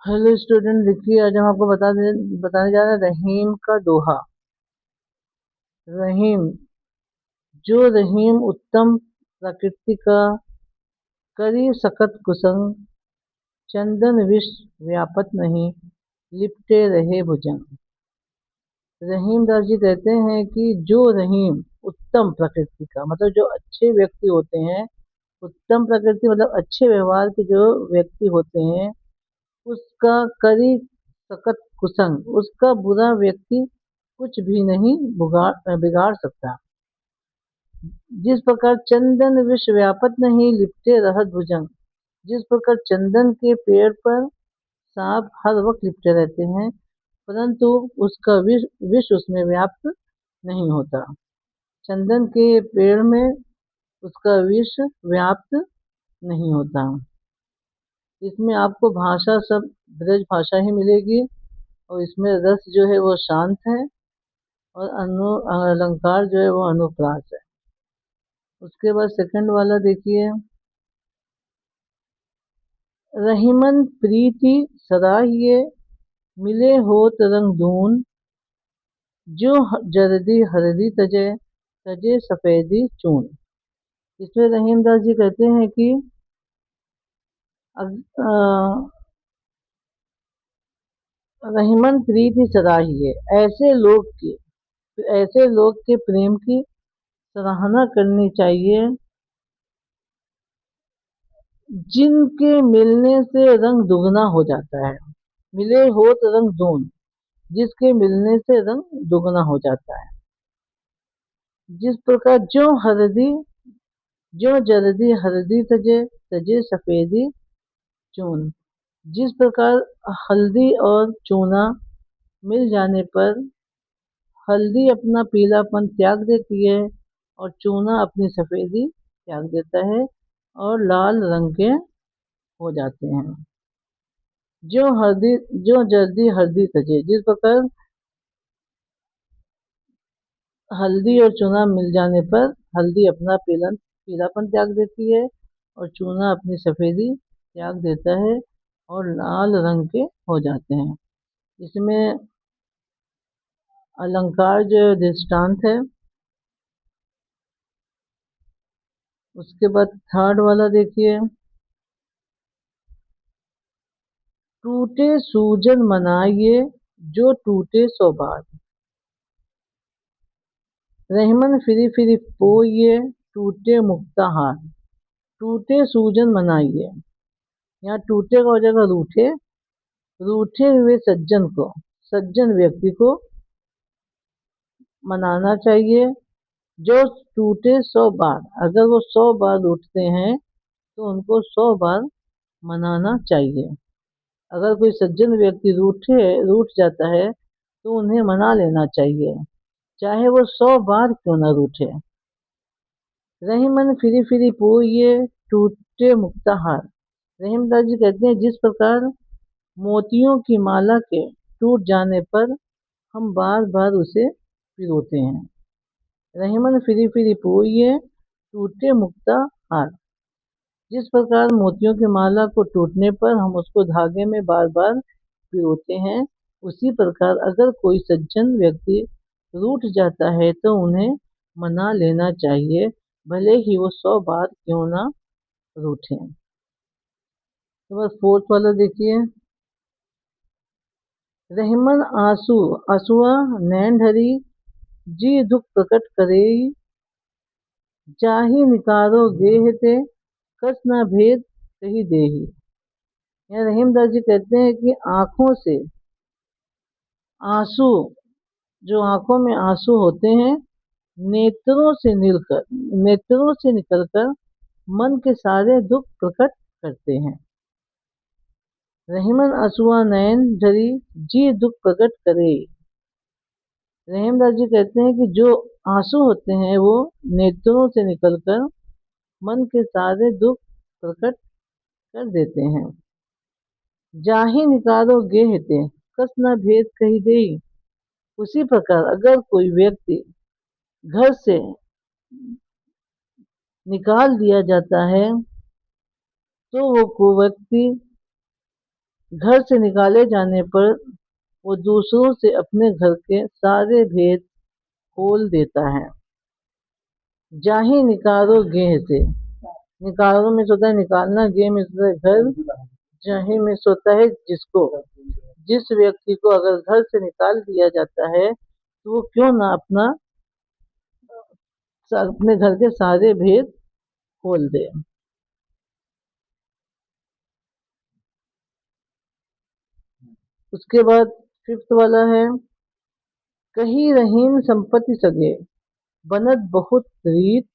Hello student, देखिए आज हम आपको बताने जा रहे हैं रहीम का दोहा। रहीम, जो रहीम उत्तम प्रकृति का, करी सकत कुसंग, चंदन विष व्यापत नहीं, लिपटे रहे भुजंग। रहीम दास जी कहते हैं कि जो रहीम उत्तम प्रकृति का मतलब जो अच्छे व्यक्ति होते हैं, उत्तम प्रकृति मतलब अच्छे व्यवहार के जो व्यक्ति होते हैं, उसका करी सकत कुसंग, उसका बुरा व्यक्ति कुछ भी नहीं बिगाड़ सकता। जिस प्रकार चंदन विष व्यापत नहीं, लिपटे रहत भुजंग। जिस प्रकार चंदन के पेड़ पर सांप हर वक्त लिपटे रहते हैं, परंतु उसका विष उसमें व्याप्त नहीं होता। चंदन के पेड़ में उसका विष व्याप्त नहीं होता। इसमें आपको भाषा सब ब्रज भाषा ही मिलेगी, और इसमें रस जो है वो शांत है, और अलंकार जो है वो अनुप्रास है। उसके बाद सेकंड वाला देखिए, रहीमन प्रीति सराहिए, मिले होत रंग दून, जो जरदी हरदी तजे, तजे सफेदी चून। इसमें रहीम दास जी कहते हैं कि रहीमन प्रीति सराहिए, ऐसे लोग के प्रेम की सराहना करनी चाहिए, जिनके मिलने से रंग दुगना हो जाता है। मिले हो तो रंग दून, जिसके मिलने से रंग दुगना हो जाता है। जिस प्रकार जो जल्दी हल्दी तजे, तजे सफेदी चून। जिस प्रकार हल्दी और चूना मिल जाने पर हल्दी अपना पीलापन त्याग देती है, और चूना अपनी सफेदी त्याग देता है, और लाल रंग के हो जाते हैं। जो हल्दी जो जल्दी हल्दी तजे, जिस प्रकार हल्दी और चूना मिल जाने पर हल्दी अपना पीलापन त्याग देती है, और चूना अपनी सफेदी त्याग देता है, और लाल रंग के हो जाते हैं। इसमें अलंकार जो दृष्टांत है। उसके बाद थर्ड वाला देखिए, टूटे सूजन मनाइए, जो टूटे सो बार। रहमन फिरी फिरी पोइए, टूटे मुक्ता हार। टूटे सूजन मनाइए, यहाँ टूटे का हो जाएगा रूठे। रूठे हुए सज्जन व्यक्ति को मनाना चाहिए। जो टूटे 100 बार, अगर वो 100 बार उठते हैं तो उनको 100 बार मनाना चाहिए। अगर कोई सज्जन व्यक्ति रूठ जाता है तो उन्हें मना लेना चाहिए, चाहे वो 100 बार क्यों न रूठे। रही मन फिरी फिरी पोइए, टूटे मुक्ता हार। रहीमदास जी कहते हैं, जिस प्रकार मोतियों की माला के टूट जाने पर हम बार बार उसे पिरोते हैं। रहीमन फिरी फिरी पोइए, टूटे मुक्ता हार। जिस प्रकार मोतियों की माला को टूटने पर हम उसको धागे में बार बार पिरोते हैं, उसी प्रकार अगर कोई सज्जन व्यक्ति रूठ जाता है तो उन्हें मना लेना चाहिए, भले ही वो 100 बार क्यों ना रूठे। तो बस फोर्थ वाला देखिए, रहमन आंसुआ नैन ढरी, जी दुख प्रकट करे, जाहि निकारो गेह ते, कस न भेद कही देही। यहाँ रहीमदास जी कहते हैं कि आंखों से आंसू, जो आंखों में आंसू होते हैं, नेत्रों से निकलकर मन के सारे दुख प्रकट करते हैं। रहीमन असुआ नयन ढरी, जी दुख प्रकट करे। रहीमदास जी कहते हैं कि जो आंसू होते हैं वो नेत्रों से निकलकर मन के सारे दुख प्रकट कर देते हैं। जाहि निकारो गेहते, कस न भेद कही दे। उसी प्रकार अगर कोई व्यक्ति घर से निकाल दिया जाता है तो वो व्यक्ति घर से निकाले जाने पर वो दूसरों से अपने घर के सारे भेद खोल देता है। जाहि निकारो गेह से, निकारो में होता है निकालना, गेह में होता है घर, जाहि में होता है जिसको, जिस व्यक्ति को अगर घर से निकाल दिया जाता है तो वो क्यों ना अपने घर के सारे भेद खोल दे। उसके बाद फिफ्थ वाला है, कही रहीम संपत्ति सगे बनत बहुत रीत,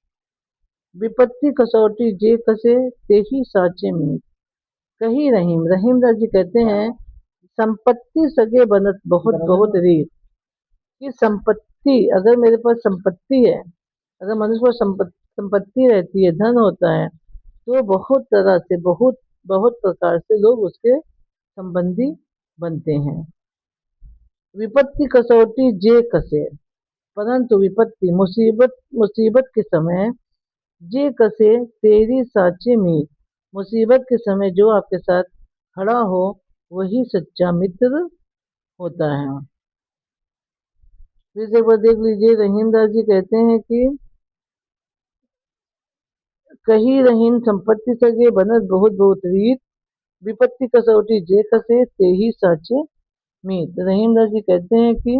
विपत्ति कसौटी जे कसे तेही साचे मीत। कही रहीम, रहीमदास जी कहते हैं संपत्ति सगे बनत बहुत बहुत रीत, कि संपत्ति अगर मेरे पास संपत्ति है, अगर मनुष्य को संपत्ति रहती है, धन होता है, तो बहुत तरह से बहुत बहुत प्रकार से लोग उसके संबंधी बनते हैं। विपत्ति कसौटी जे कसे, परंतु विपत्ति मुसीबत मुसीबत के समय जे कसे तेरी साचे मीत, मुसीबत के समय जो आपके साथ खड़ा हो वही सच्चा मित्र होता है। फिर एक बार देख लीजिए, रहीमदास जी कहते हैं कि कही रहीम संपत्ति सगे बनत बहुत बहुत रीत, विपत्ति कसौटी जे कसे ते ही साचे मीत। रहीमदास जी कहते हैं कि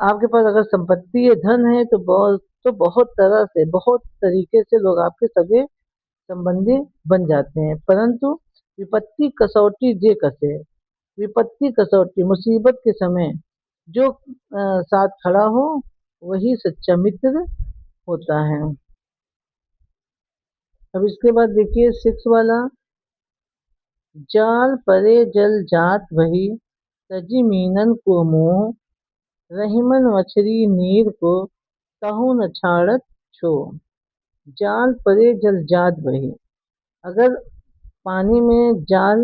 आपके पास अगर संपत्ति है, धन है, तो बहुत तरह से बहुत तरीके से लोग आपके सगे संबंधी बन जाते हैं, परंतु विपत्ति कसौटी जे कसे, विपत्ति कसौटी मुसीबत के समय जो साथ खड़ा हो वही सच्चा मित्र होता है। अब इसके बाद देखिए सिक्स वाला, जाल परे जल जात वही, तजी मीनन को मोह, रहीमन मछली नीर को तहु न छाड़त छो। जाल परे जल जात वही, अगर पानी में जाल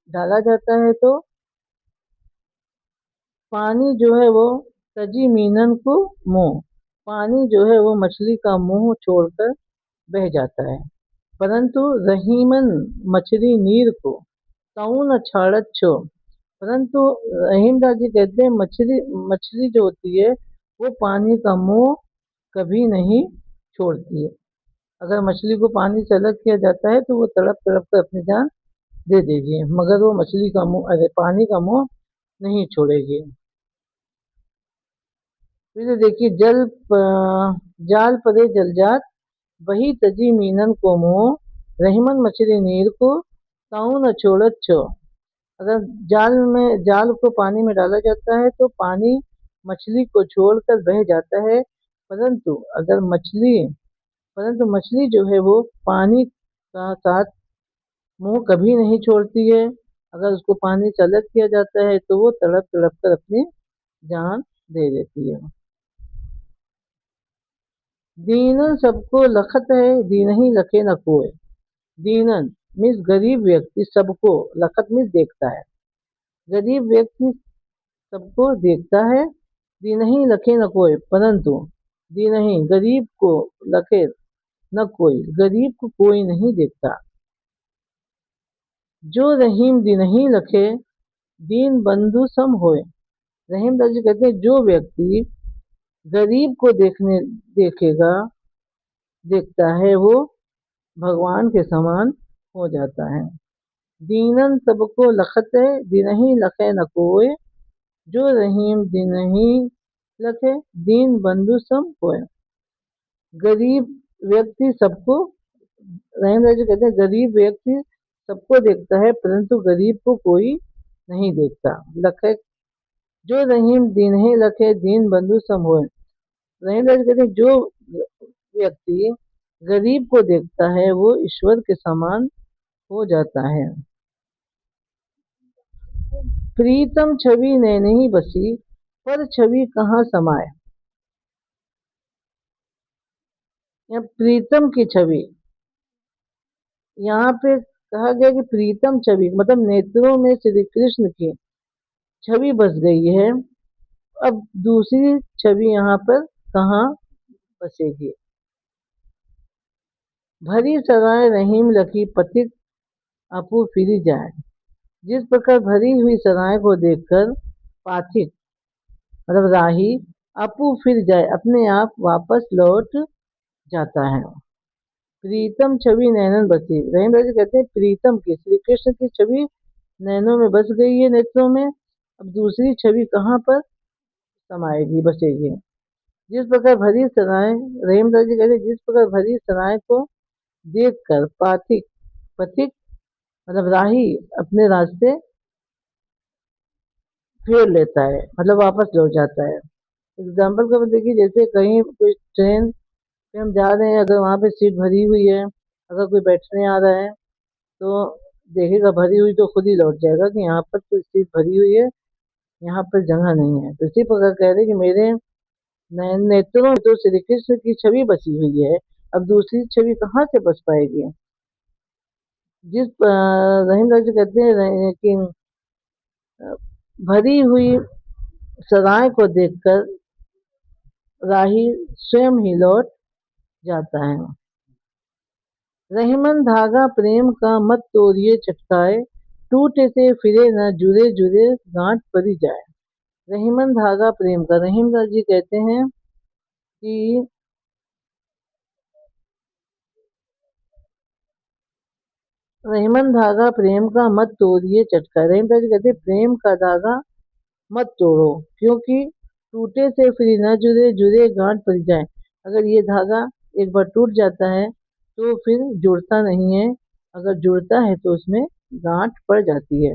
डाला जाता है तो पानी जो है वो तजी मीनन को मुंह, पानी जो है वो मछली का मुंह छोड़कर बह जाता है, परंतु रहीमन मछली नीर को तऊ न छाड़त छो, परंतु रहीमदास जी कहते हैं मछली मछली जो होती है वो पानी का मुंह कभी नहीं छोड़ती है। अगर मछली को पानी से अलग किया जाता है तो वो तड़प तड़प कर अपनी जान दे देगी, मगर वो मछली का मुंह, अरे पानी का मुंह नहीं छोड़ेगी। फिर देखिए जाल परे जल जात वही तजी मीनन को मोह, रहीमन मछली नीर को ताऊ न छोड़त छो। अगर जाल को पानी में डाला जाता है तो पानी मछली को छोड़कर बह जाता है, परंतु मछली जो है वो पानी का साथ मुंह कभी नहीं छोड़ती है। अगर उसको पानी से अलग किया जाता है तो वो तड़प तड़प कर अपनी जान दे देती है। दीनन सबको लखत है, दीनहि लखे न कोय। दीनन मीन्स गरीब व्यक्ति सबको, लखत मीन्स देखता है, गरीब व्यक्ति सबको देखता है, दीनहि लखे न कोय, परंतु दीनहि गरीब को लखे न कोई, गरीब को कोई नहीं देखता। जो रहीम दीनहि लखे दीन बंधु सम होए, रहीम दास जी कहते हैं जो व्यक्ति गरीब को देखेगा देखता है वो भगवान के समान हो जाता है। दीनन सबको लखत है, दीनहि लखे न कोय, जो रहीम दीनहि लखे दीन बंधु सम होए। गरीब व्यक्ति सबको, रहीम जी कहते हैं गरीब व्यक्ति सबको देखता है परंतु गरीब को कोई नहीं देखता। लखे, जो रहीम दीनहि लखे दीन बंधु सम होए, रहीम जी कहते हैं जो व्यक्ति गरीब को देखता है वो ईश्वर के समान हो जाता है। प्रीतम छवि ने नहीं बसी, पर छवि कहाँ समाए। या प्रीतम की छवि, यहाँ पे कहा गया कि प्रीतम छवि मतलब नेत्रों में श्री कृष्ण की छवि बस गई है, अब दूसरी छवि यहाँ पर कहाँ बसेगी। भरी सराय रहीम लखी पथिक अपू फिरी जाए, जिस प्रकार भरी हुई सराय को देखकर पाथिक मतलब राही अपू फिर जाए अपने आप वापस लौट जाता है। प्रीतम छवि नैनन बसी। रहीम जी कहते हैं प्रीतम की श्री कृष्ण की छवि नैनों में बस गई है, नेत्रों में। अब दूसरी छवि कहाँ पर समाएगी, बसेगी। जिस प्रकार भरी सराय, रहीम जी कहते हैं जिस प्रकार भरी सराय को देखकर पाथिक पथिक मतलब राही अपने रास्ते फेर लेता है, मतलब वापस लौट जाता है। एग्जाम्पल को देखिए, जैसे कहीं कोई ट्रेन पे हम जा रहे हैं, अगर वहाँ पे सीट भरी हुई है, अगर कोई बैठने आ रहा है तो देखेगा भरी हुई तो खुद ही लौट जाएगा कि यहाँ पर तो सीट भरी हुई है, यहाँ पर जगह नहीं है। तो इसी प्रकार कह रहे कि मेरे नेत्रों में तो श्री कृष्ण की छवि बसी हुई है, अब दूसरी छवि कहाँ से बस पाएगी। जिस रहीम राज कहते हैं कि भरी हुई सराय को देखकर राही स्वयं ही लौट जाता है। रहीमन धागा प्रेम का मत तोड़िए चटकाए, टूटे से फिरे न जुरे जुरे गांठ परी जाए। रहीमन धागा प्रेम का, रहीम दास जी कहते हैं कि रहीमन धागा प्रेम का मत तोड़िए चटकाए। रहीम दास जी कहते हैं प्रेम का धागा मत तोड़ो, क्योंकि टूटे से फिर न जुड़े जुड़े गांठ पड़ जाए। अगर ये धागा एक बार टूट जाता है तो फिर जुड़ता नहीं है, अगर जुड़ता है तो उसमें गांठ पड़ जाती है।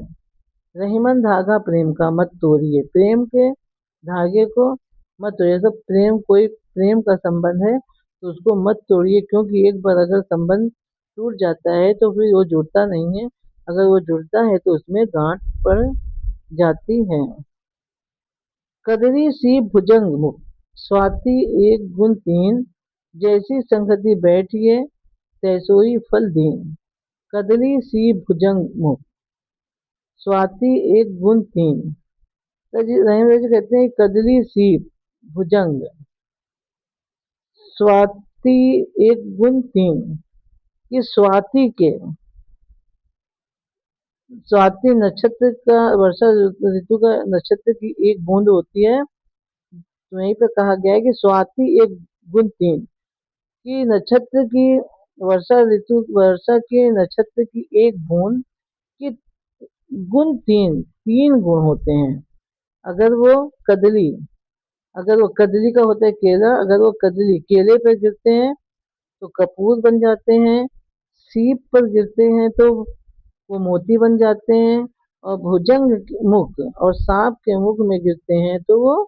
रहीमन धागा प्रेम का मत तोड़िए, प्रेम के धागे को मत तोड़िए। सब प्रेम, कोई प्रेम का संबंध है तो उसको मत तोड़िए, क्योंकि एक बार अगर संबंध टूट जाता है तो फिर वो जुड़ता नहीं है, अगर वो जुड़ता है तो उसमें गांठ पड़ जाती है। कदरी सी भुजंग मुख, स्वाति एक गुण तीन, जैसी संगति बैठिए तैसोई फल दीन। कदली सी भुजंग मुख, स्वाति एक गुण तीन। रहीम जी कहते हैं कदली सी भुजंग, स्वाति एक गुण तीन। ये स्वाति के, स्वाति नक्षत्र का, वर्षा ऋतु का नक्षत्र की एक बूंद होती है। तो यहीं पे कहा गया है कि स्वाति एक गुण तीन, कि नक्षत्र की, वर्षा ऋतु, वर्षा के नक्षत्र की एक बूंद की गुण तीन, तीन गुण होते हैं। अगर वो कदली, अगर वो कदली का होता है केला, अगर वो कदली केले पर गिरते हैं तो कपूर बन जाते हैं, सीप पर गिरते हैं तो वो मोती बन जाते हैं, और भुजंग मुख और सांप के मुख में गिरते हैं तो वो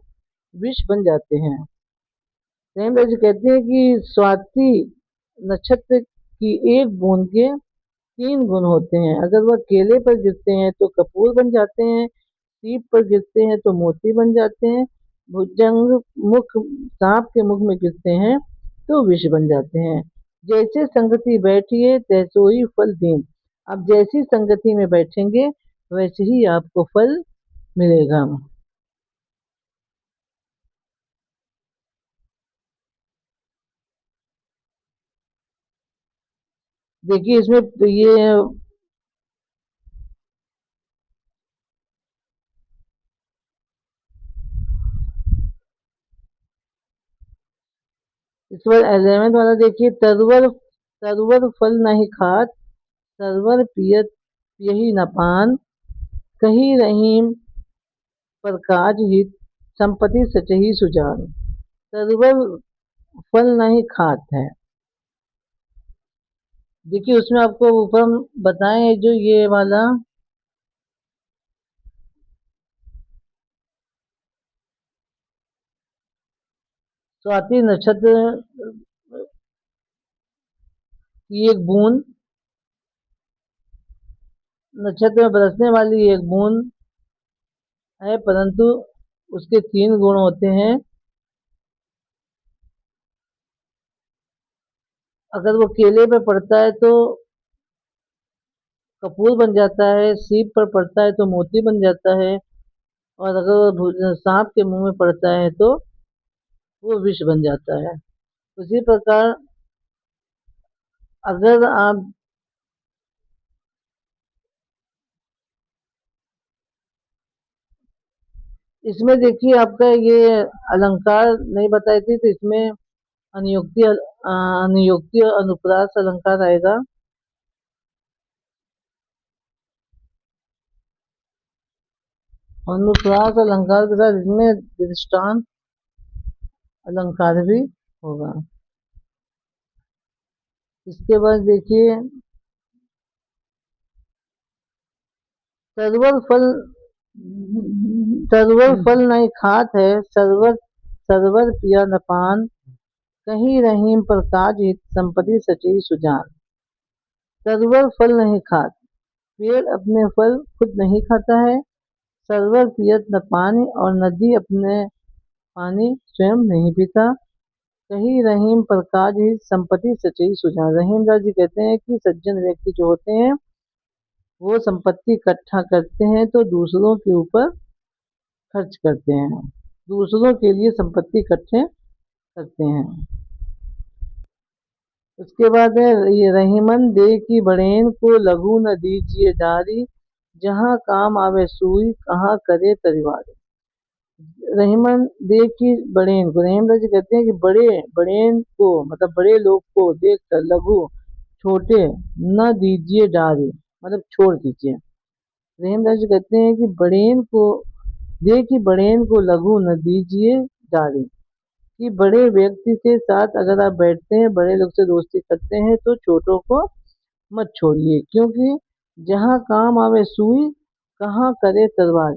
विष बन जाते हैं। प्रेमराज कहते हैं कि स्वाति नक्षत्र की एक बूंद के तीन गुण होते हैं। अगर वह केले पर गिरते हैं तो कपूर बन जाते हैं, सीप पर गिरते हैं तो मोती बन जाते हैं, भुजंग मुख सांप के मुख में गिरते हैं तो विष बन जाते हैं। जैसे संगति बैठिए तैसोई फल दीन, आप जैसी संगति में बैठेंगे वैसे ही आपको फल मिलेगा। देखिए इसमें ये इस बार 11th वाला देखिए, तरवर तरवर फल नहीं खात, सरवर पियत यही न पान, कही रहीम पर काज हित, संपत्ति सचही सुजान। तरवर फल नहीं खात है। देखिए उसमें आपको ऊपर हम बताएं जो ये वाला स्वाति नक्षत्र की एक बूंद, नक्षत्र में बरसने वाली एक बूंद है, परंतु उसके तीन गुण होते हैं। अगर वो केले पे पड़ता है तो कपूर बन जाता है, सीप पर पड़ता है तो मोती बन जाता है, और अगर वो सांप के मुंह में पड़ता है तो वो विष बन जाता है। उसी प्रकार अगर आप इसमें देखिए आपका ये अलंकार नहीं बताई थी, तो इसमें अनुयोक्ति और अनुप्रास अलंकार आएगा। अनुप्रास अलंकार के साथ इसमें दृष्टांत अलंकार भी होगा। इसके बाद देखिए सर्वर फल, सर्वर फल नहीं खात है, सर्वर सर्वर पिया न पान, कहीं रहीम पर काज हित संपत्ति सची सुजान। सर्वर फल नहीं खात, पेड़ अपने फल खुद नहीं खाता है। सर्वर पियत न पानी, और नदी अपने पानी स्वयं नहीं पीता। कहीं रहीम पर काज ही संपत्ति सची सुजान। रहीमदास जी कहते हैं कि सज्जन व्यक्ति जो होते हैं वो संपत्ति इकट्ठा करते हैं तो दूसरों के ऊपर खर्च करते हैं, दूसरों के लिए संपत्ति इकट्ठे करते हैं। उसके बाद है ये रहीमन दे की बड़ेन को लघु न दीजिए डारी, जहाँ काम आवे सुई कहाँ करे तरिवारी। रहीमन दे की बड़ेन को, रहीमदास जी कहते हैं कि बड़े बड़ेन को मतलब बड़े लोग को देख कर लघु छोटे न दीजिए डारी, मतलब छोड़ दीजिए। रहीमदास जी कहते हैं कि बड़ेन को दे की बड़ेन को लघु न दीजिए डारी, कि बड़े व्यक्ति के साथ अगर आप बैठते हैं, बड़े लोग से दोस्ती करते हैं, तो छोटों को मत छोड़िए, क्योंकि जहाँ काम आवे सुई कहाँ करे तलवार।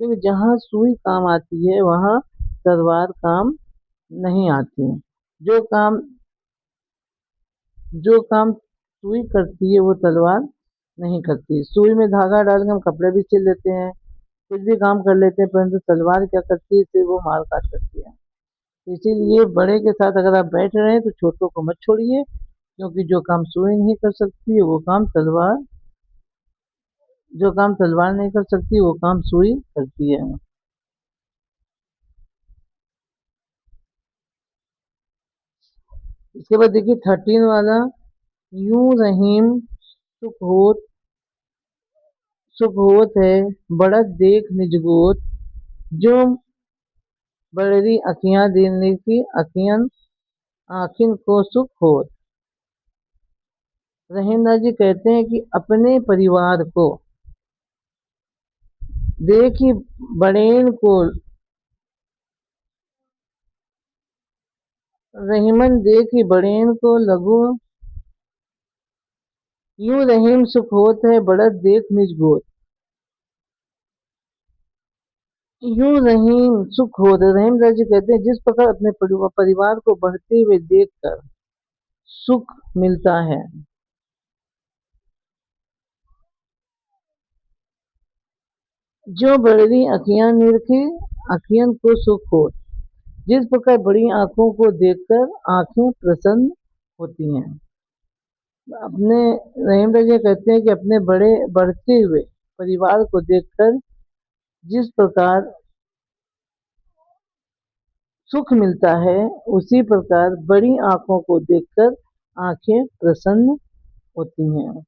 क्योंकि जहाँ सुई काम आती है वहाँ तलवार काम नहीं आती। जो काम जो काम सुई करती है वो तलवार नहीं करती। सुई में धागा डाल के हम कपड़े भी सिल लेते हैं, कुछ भी काम कर लेते हैं, परंतु तलवार क्या करती है, सिर्फ वो मार काट सकती है। इसीलिए बड़े के साथ अगर आप बैठ रहे हैं तो छोटों को मत छोड़िए, क्योंकि जो काम सुई नहीं कर सकती है वो काम तलवार, जो काम तलवार नहीं कर सकती वो काम सुई करती है। इसके बाद देखिए 13 वाला, यूं रहीम सुख होत, सुख होत है बढ़त देख निजगोत, जो बड़री अखियां दिलने की अखियन आखिन को सुख होत। रहीमदास जी कहते हैं कि अपने परिवार को देखी बड़ेन को, रहीमन देखी बड़ेन को लघु, यूं रहीम सुख होत है बढ़त देख निज गोत। यूं रहीम सुख होत है, रहीमदास जी कहते हैं जिस प्रकार अपने परिवार को बढ़ते हुए देखकर सुख मिलता है, जो बड़ी अखियां निरखी अखियन को सुख होत। जिस प्रकार बड़ी आंखों को देखकर आंखें प्रसन्न होती हैं। अपने रहीमदास जी कहते हैं कि अपने बड़े बढ़ते हुए परिवार को देखकर जिस प्रकार सुख मिलता है, उसी प्रकार बड़ी आंखों को देखकर आंखें प्रसन्न होती हैं।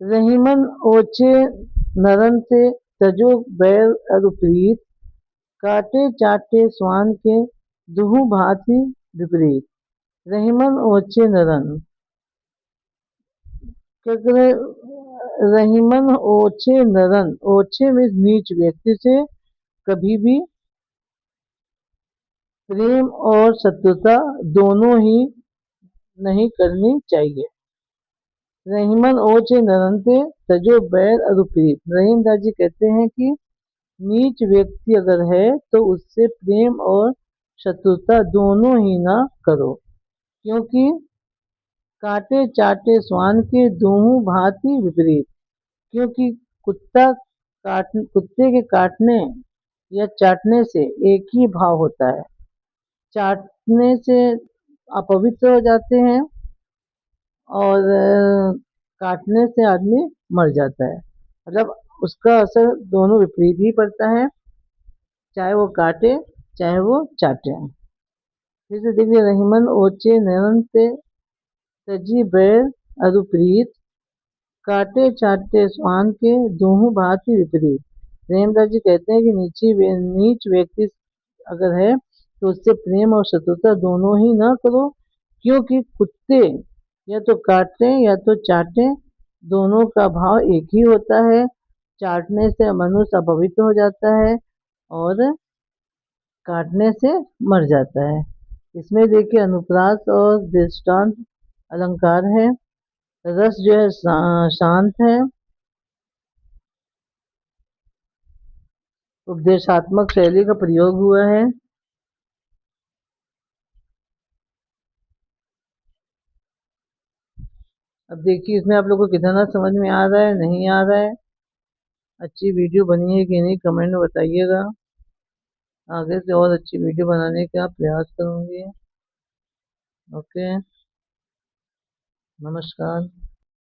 रहीमन ओछे नरन से तजो बैर अरुप्रीत, काटे चाटे स्वान के दुहु भांति विपरीत। रहीमन ओछे नरन, रहीमन ओछे नरन, ओछे में नीच व्यक्ति से कभी भी प्रेम और शत्रुता दोनों ही नहीं करनी चाहिए। रहीमन ओछे नरनते तजो बैर अरुप्रीत। रहीमदास जी कहते हैं कि नीच व्यक्ति अगर है तो उससे प्रेम और शत्रुता दोनों ही ना करो, क्योंकि काटे चाटे स्वान के दोहू भांति विपरीत। क्योंकि कुत्ते के काटने या चाटने से एक ही भाव होता है। चाटने से अपवित्र हो जाते हैं और काटने से आदमी मर जाता है। मतलब उसका असर दोनों विपरीत ही पड़ता है, चाहे वो काटे चाहे वो चाटे। फिर से देखिए, रहीमन ओचे नयन से तजी बैर अरुप्रीत, काटे चाटते स्वान के दोनों भांति विपरीत। प्रेमदास जी कहते हैं कि नीच व्यक्ति अगर है तो उससे प्रेम और शत्रुता दोनों ही ना करो, क्योंकि कुत्ते या तो काटे या तो चाटे, दोनों का भाव एक ही होता है। चाटने से मनुष्य अपवित्र हो जाता है और काटने से मर जाता है। इसमें देखिए अनुप्रास और दृष्टांत अलंकार है। रस जो है शांत है। उपदेशात्मक शैली का प्रयोग हुआ है। अब देखिए इसमें आप लोग को कितना समझ में आ रहा है, नहीं आ रहा है। अच्छी वीडियो बनी है कि नहीं कमेंट में बताइएगा। आगे से और अच्छी वीडियो बनाने का प्रयास करूंगी। ओके, नमस्कार।